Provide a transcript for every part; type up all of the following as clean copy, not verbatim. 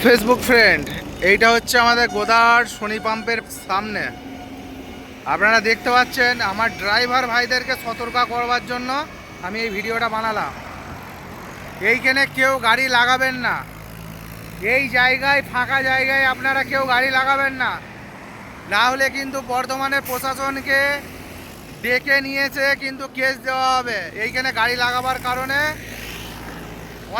Facebook friend, এইটা হচ্ছে আমাদের গোদার শনি পাম্পের সামনে। আপনারা দেখতে পাচ্ছেন, আমার ড্রাইভার ভাইদেরকে সতর্ক করবার জন্য আমি এই ভিডিওটা বানালাম। এইখানে কেউ গাড়ি লাগাবেন না, এই জায়গায় ফাঁকা জায়গায় আপনারা কেউ গাড়ি লাগাবেন না, না হলে কিন্তু বর্ধমানের প্রশাসনকে ডেকে নিয়েছে, কিন্তু কেস দেওয়া হবে। এইখানে গাড়ি লাগাবার কারণে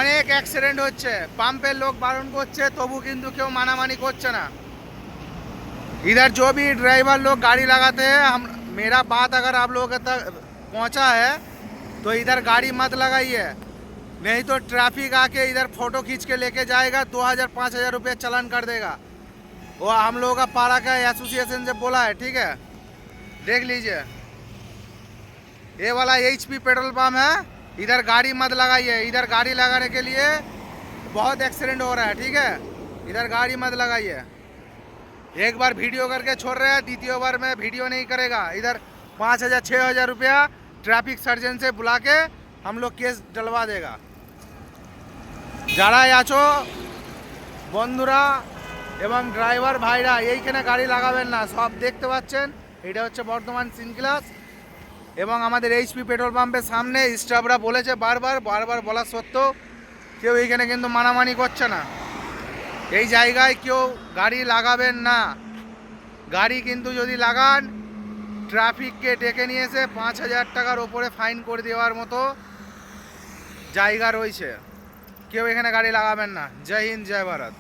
অনেক অ্যাক্সিডেন্ট হচ্ছে। পাম্পের লোক বারণ করছে, তবু কিন্তু কেউ মানামানি করছে না। इधर जो भी ड्राइवर लोग गाड़ी लगाते हैं, हम मेरा बात अगर आप लोगों तक पहुंचा है तो इधर गाड़ी मत लगाइए, नहीं तो ट्रैफिक आके इधर फ़ोटो खींच के लेके जाएगा, 2000-5000 रुपये चालान कर देगा। वो हम लोगों का पाड़ा का एसोसिएशन से बोला है, ठीक है। देख लीजिए, ये वाला HP पेट्रोल पंप है, इधर गाड़ी मत लगाइए। इधर गाड़ी लगाने के लिए बहुत एक्सीडेंट हो रहा है, ठीक है। इधर गाड़ी मत लगाइए। एक बार वीडियो करके छोड़ रहे हैं, द्वितीय बार में वीडियो नहीं करेगा। इधर 5000-6000 रुपया ट्रैफिक सर्जन से बुला के हम लोग केस डलवा देगा। যারাই আছো বন্ধুরা এবং ড্রাইভার ভাইরা, এইখানে গাড়ি লাগাবেন না। সব দেখতে পাচ্ছেন, এটা হচ্ছে বর্ধমান সিনক্লাস এবং আমাদের HP পেট্রোল পাম্পের সামনে। স্টাফরা বলেছে বারবার বলা সত্ত্বেও কেউ এইখানে কিন্তু মানামানি করছে না। এই জায়গায় কেউ গাড়ি লাগাবেন না। গাড়ি কিন্তু যদি লাগান, ট্রাফিককে ডেকে নিয়ে এসে 5000 টাকার ওপরে ফাইন করে দেওয়ার মতো জায়গা রয়েছে। কেউ এখানে গাড়ি লাগাবেন না। জয় হিন্দ, জয় ভারত।